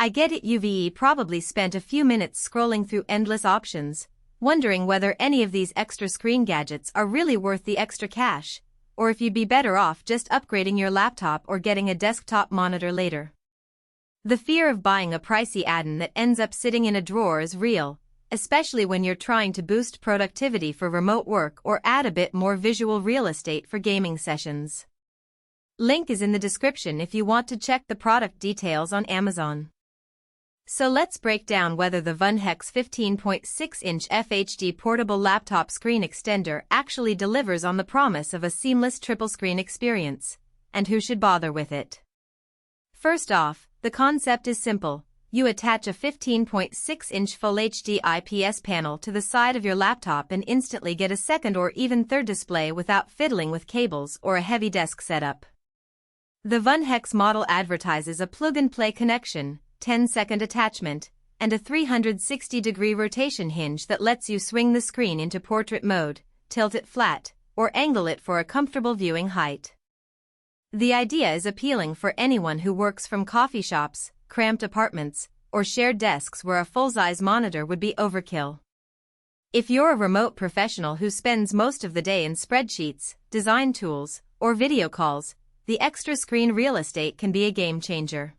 I get it, you've probably spent a few minutes scrolling through endless options, wondering whether any of these extra screen gadgets are really worth the extra cash, or if you'd be better off just upgrading your laptop or getting a desktop monitor later. The fear of buying a pricey add-on that ends up sitting in a drawer is real, especially when you're trying to boost productivity for remote work or add a bit more visual real estate for gaming sessions. Link is in the description if you want to check the product details on Amazon. So let's break down whether the VUNHEX 15.6in Fhd portable laptop screen extender actually delivers on the promise of a seamless triple-screen experience, and who should bother with it. First off, the concept is simple. You attach a 15.6in Full HD IPS panel to the side of your laptop and instantly get a second or even third display without fiddling with cables or a heavy desk setup. The VUNHEX model advertises a plug-and-play connection, 10-second attachment, and a 360-degree rotation hinge that lets you swing the screen into portrait mode, tilt it flat, or angle it for a comfortable viewing height. The idea is appealing for anyone who works from coffee shops, cramped apartments, or shared desks where a full-size monitor would be overkill. If you're a remote professional who spends most of the day in spreadsheets, design tools, or video calls, the extra screen real estate can be a game changer.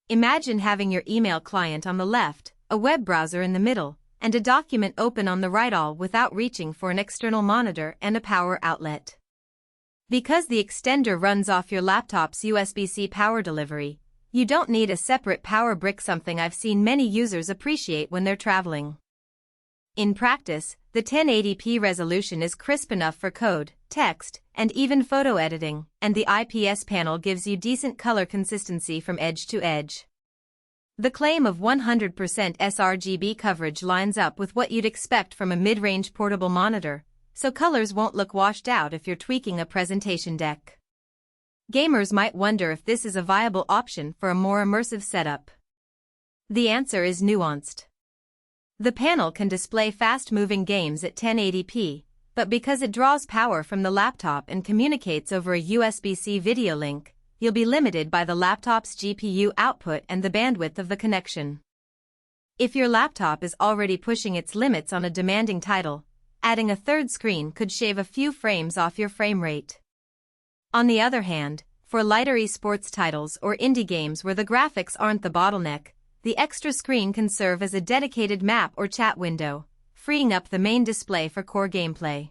Imagine having your email client on the left, a web browser in the middle, and a document open on the right, all without reaching for an external monitor and a power outlet. Because the extender runs off your laptop's USB-C power delivery, you don't need a separate power brick, something I've seen many users appreciate when they're traveling. In practice, the 1080p resolution is crisp enough for code, text, and even photo editing, and the IPS panel gives you decent color consistency from edge to edge. The claim of 100% Srgb coverage lines up with what you'd expect from a mid-range portable monitor, so colors won't look washed out if you're tweaking a presentation deck. Gamers might wonder if this is a viable option for a more immersive setup. The answer is nuanced. The panel can display fast-moving games at 1080p, but because it draws power from the laptop and communicates over a USB-C video link, you'll be limited by the laptop's GPU output and the bandwidth of the connection. If your laptop is already pushing its limits on a demanding title, adding a third screen could shave a few frames off your frame rate. On the other hand, for lighter esports titles or indie games where the graphics aren't the bottleneck, the extra screen can serve as a dedicated map or chat window, freeing up the main display for core gameplay.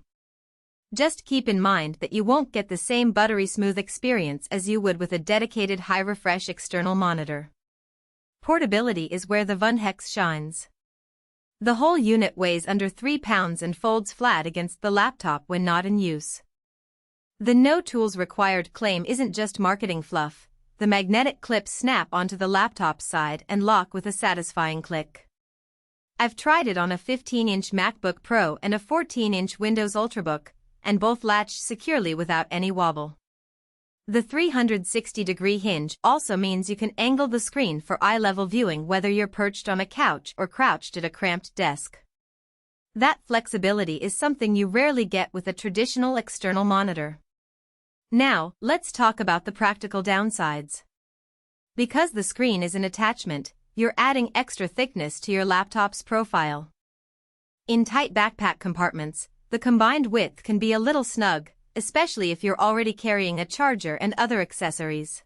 Just keep in mind that you won't get the same buttery smooth experience as you would with a dedicated high-refresh external monitor. Portability is where the VUNHEX shines. The whole unit weighs under 3 pounds and folds flat against the laptop when not in use. The no tools required claim isn't just marketing fluff. The magnetic clips snap onto the laptop's side and lock with a satisfying click. I've tried it on a 15-inch MacBook Pro and a 14-inch Windows Ultrabook, and both latched securely without any wobble. The 360-degree hinge also means you can angle the screen for eye-level viewing whether you're perched on a couch or crouched at a cramped desk. That flexibility is something you rarely get with a traditional external monitor. Now, let's talk about the practical downsides. Because the screen is an attachment, you're adding extra thickness to your laptop's profile. In tight backpack compartments, the combined width can be a little snug, especially if you're already carrying a charger and other accessories.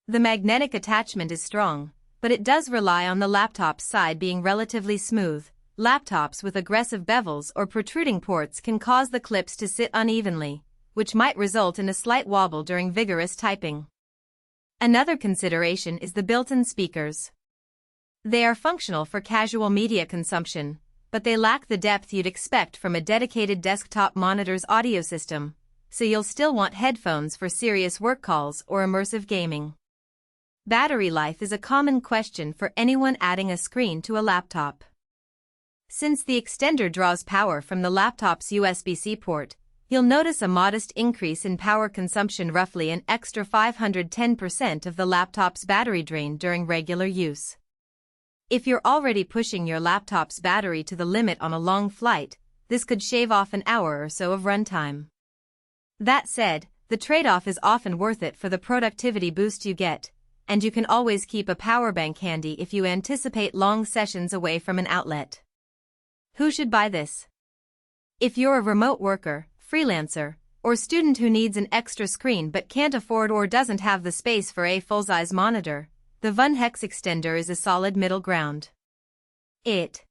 The magnetic attachment is strong, but it does rely on the laptop's side being relatively smooth. Laptops with aggressive bevels or protruding ports can cause the clips to sit unevenly, which might result in a slight wobble during vigorous typing. Another consideration is the built-in speakers. They are functional for casual media consumption, but they lack the depth you'd expect from a dedicated desktop monitor's audio system, so you'll still want headphones for serious work calls or immersive gaming. Battery life is a common question for anyone adding a screen to a laptop. Since the extender draws power from the laptop's USB-C port, you'll notice a modest increase in power consumption, roughly an extra 510% of the laptop's battery drain during regular use. If you're already pushing your laptop's battery to the limit on a long flight, this could shave off an hour or so of runtime. That said, the trade-off is often worth it for the productivity boost you get, and you can always keep a power bank handy if you anticipate long sessions away from an outlet. Who should buy this? If you're a remote worker, freelancer, or student who needs an extra screen but can't afford or doesn't have the space for a full-size monitor, the VUNHEX extender is a solid middle ground. It